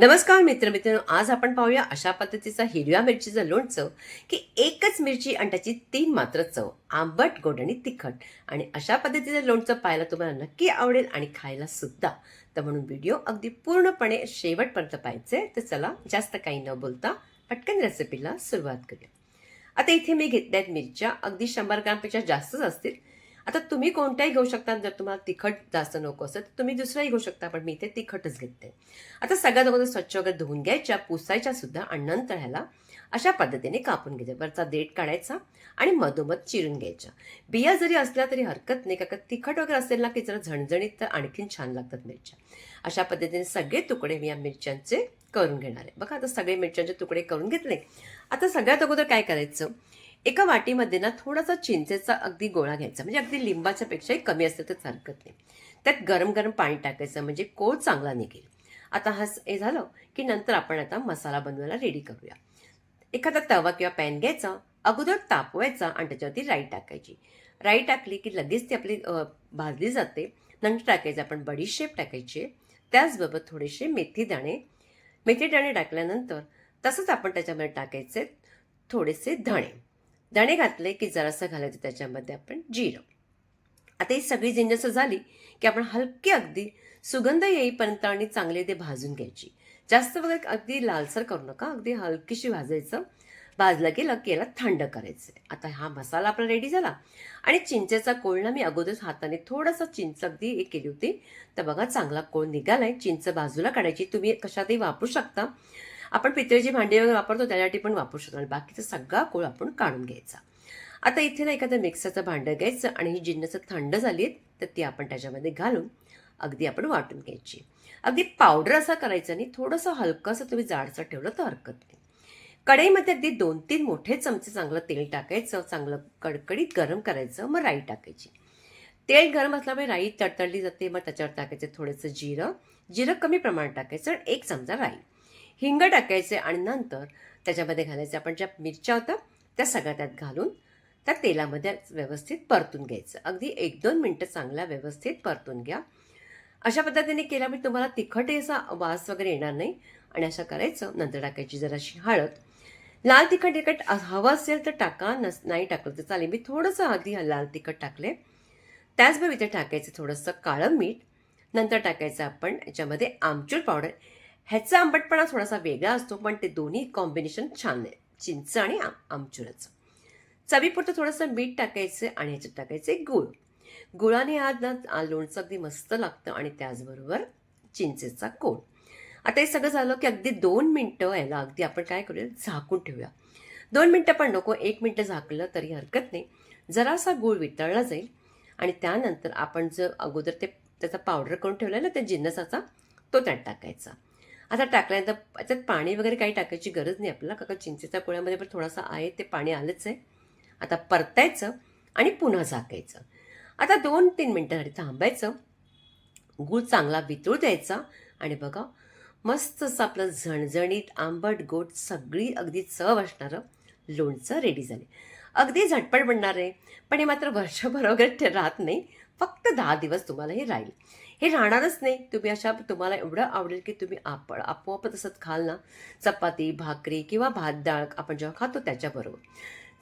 नमस्कार मित्र आज आपण पाहूया अशा पद्धतीचा हिरव्या मिरचीचं लोणचं की एकच मिरची आणि त्याची 3 मात्र चव आंबट गोड आणि तिखट. आणि अशा पद्धतीचं लोणचं पाहायला तुम्हाला नक्की आवडेल आणि खायला सुद्धा. तर म्हणून व्हिडिओ अगदी पूर्णपणे शेवटपर्यंत पाहायचे. तर चला जास्त काही न बोलता पटकन रेसिपीला सुरुवात करूया. आता इथे मी घेतल्यात मिरच्या अगदी 100 ग्रामपेक्षा जास्तच असतील. आता तुम्ही कोणत्याही घेऊ शकता. जर तुम्हाला तिखट जास्त नको असेल तर तुम्ही दुसराही घेऊ शकता, पण मी इथे तिखटच घेते. आता सगळ्यात अगोदर स्वच्छ वगैरे धुवून घ्यायच्या, पुसायच्या सुद्धा आणि नंतर ह्याला अशा पद्धतीने कापून घ्यायचं. वरचा देठ काढायचा आणि मधोमध चिरून घ्यायच्या. बिया जरी असल्या तरी हरकत नाही, का तिखट वगैरे असेल ना की जरा झणझणीत तर आणखीन छान लागतात मिरच्या. अशा पद्धतीने सगळे तुकडे मी या मिरच्यांचे करून घेणार आहे. बघा आता सगळे मिरच्यांचे तुकडे करून घेतले. आता सगळ्यात अगोदर काय करायचं, एका वाटीमध्ये ना थोडासा चिंचेचा अगदी गोळा घ्यायचा, म्हणजे अगदी लिंबाच्या पेक्षाही कमी असतं तर हरकत नाही. त्यात गरम गरम पाणी टाकायचं म्हणजे कोळ चांगला निघेल. आता हे झालं की नंतर आपण आता मसाला बनवायला रेडी करूया. एखादा तवा किंवा पॅन घ्यायचा, अगोदर तापवायचा आणि त्याच्यावरती राई टाकायची. राई टाकली की लगेच ती आपली भाजली जाते. नंतर टाकायचं आपण बडीशेप टाकायची, त्याचबरोबर थोडेसे मेथी दाणे टाकल्यानंतर तसंच आपण त्याच्यामध्ये टाकायचे थोडेसे धणे. धणे घातले की जरासं घालायचं त्याच्यामध्ये आपण जिरं. आता ही सगळी जिन्नस झाली की आपण हलकी अगदी सुगंध येईपर्यंत आणि चांगले ते भाजून घ्यायची. जास्त वगैरे अगदी लालसर करू नका, अगदी हलकीशी भाजायचं. भाजलं गेलं की याला थंड करायचं. आता हा मसाला आपला रेडी झाला आणि चिंचेचा कोळ ना मी अगोदरच हाताने थोडासा चिंच अगदी हे केली होती. तर बघा चांगला कोळ निघालाय. चिंच बाजूला काढायची, तुम्ही कशातही वापरू शकता. आपण पितळेची भांडी वगैरे वापरतो त्यासाठी पण वापरू शकतो. आणि बाकीचा सगळा कोळ आपण काढून घ्यायचा. आता इथे ना एखादं मिक्सरचं भांडं घ्यायचं आणि ही जिन्नस थंड झाली तर ती आपण त्याच्यामध्ये घालून अगदी आपण वाटून घ्यायची. अगदी पावडर असा करायचा नाही, थोडंसं हलकंसं तुम्ही जाडसर ठेवलं तर हरकत नाही. कढईमध्ये अगदी 2-3 मोठे चमचे चांगलं तेल टाकायचं, चांगलं कडकडीत गरम करायचं, मग राई टाकायची. तेल गरम असल्यामुळे राई तडतडली जाते. मग त्याच्यावर टाकायचं थोडंसं जिरं कमी प्रमाणात टाकायचं आणि 1 चमचा राई. हिंग टाकायचे आणि नंतर त्याच्यामध्ये घालायचे आपण ज्या मिरच्या होत्या त्या सगळ्या त्यात घालून त्या तेलामध्ये व्यवस्थित परतून घ्यायचं. अगदी 1-2 मिनटं चांगला व्यवस्थित परतून घ्या. अशा पद्धतीने केल्यामुळे तुम्हाला तिखटही असा वास वगैरे येणार नाही. आणि असं करायचं. नंतर टाकायची जराशी हळद. लाल तिखट हवं असेल तर टाका, नाही टाकलं तर चालेल. मी थोडंसं अगदी लाल तिखट टाकले. त्याचबरोबर इथे टाकायचं थोडंसं काळं मीठ. नंतर टाकायचं आपण याच्यामध्ये आमचूर पावडर. ह्याचा आंबटपणा थोडासा वेगळा असतो, पण ते दोन्ही कॉम्बिनेशन छान आहे, चिंच आणि आमचुराचं. चवीपुरतं थोडंसं मीठ टाकायचं आणि ह्याच्यात टाकायचे गूळ. गुळाने आज ना लोणचं अगदी मस्त लागतं आणि त्याचबरोबर चिंचेचा कोळ. आता हे सगळं झालं की अगदी 2 मिनटं याला अगदी आपण काय करूया, झाकून ठेवूया. 2 मिनटं पण नको, 1 मिनटं झाकलं तरी हरकत नाही. जरासा गूळ वितळला जाईल आणि त्यानंतर आपण जर अगोदर त्याचा पावडर करून ठेवला ना त्या जिन्नसाचा, तो त्यात टाकायचा. आता टाकल्यानंतर त्याच्यात पाणी वगैरे काही टाकायची गरज नाही आपल्याला, कारण चिंचेच्या कोळ्यामध्ये पण थोडासा आहे ते पाणी आलंच आहे. आता परतायचं आणि पुन्हा झाकायचं. आता 2-3 मिनटांसाठी थांबायचं. गूळ चांगला वितळू द्यायचा आणि बघा मस्त असं आपलं झणझणीत आंबट गोड सगळी अगदी चव असणारं लोणचं रेडी झाले. अगदी झटपट बनणार आहे, पण हे मात्र वर्षभर वगैरे राहत नाही. फक्त 10 दिवस तुम्हाला हे राहील. हे राहणारच नाही. तुम्हाला एवढं आवडेल की तुम्ही आपोआप तसंच खाल ना, चपाती भाकरी किंवा भात डाळ आपण जेव्हा खातो त्याच्याबरोबर.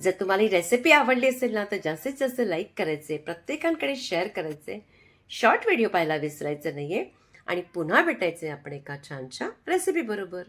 जर तुम्हाला ही रेसिपी आवडली असेल ना तर जास्तीत जास्त लाईक करायचे, प्रत्येकांकडे शेअर करायचे, शॉर्ट व्हिडिओ पाहायला विसरायचं नाहीये आणि पुन्हा भेटायचे आपण एका छानशा रेसिपी बरोबर.